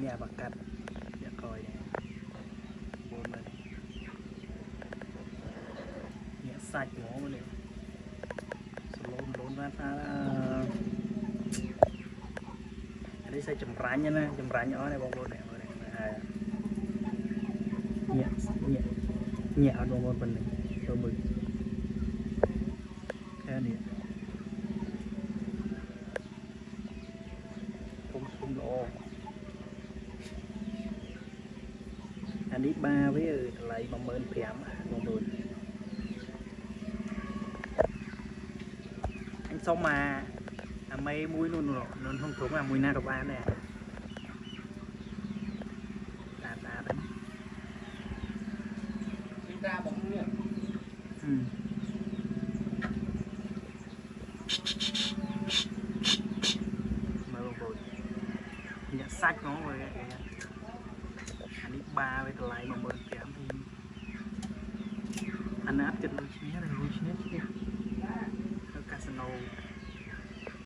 nhà bạc cắt nhà coi này bốn mình nhà sạch ngó mà này lốn lốn ra ta đây sẽ chấm rán nha nè chấm rán nhỏ này bông bông này nhẹ nhẹ nhẹ ở bông bông bên này đôi mực cái này không lộ anh đi ba với lại bằng mơn phèm bông bông anh xong mà mấy mũi luôn rồi nó không thuộc là mũi na độc an này đá đấy ra bóng nhỉ mà rồi nhận sách nó rồi anh đi ba với lại mà mơn kém thì anh áp chân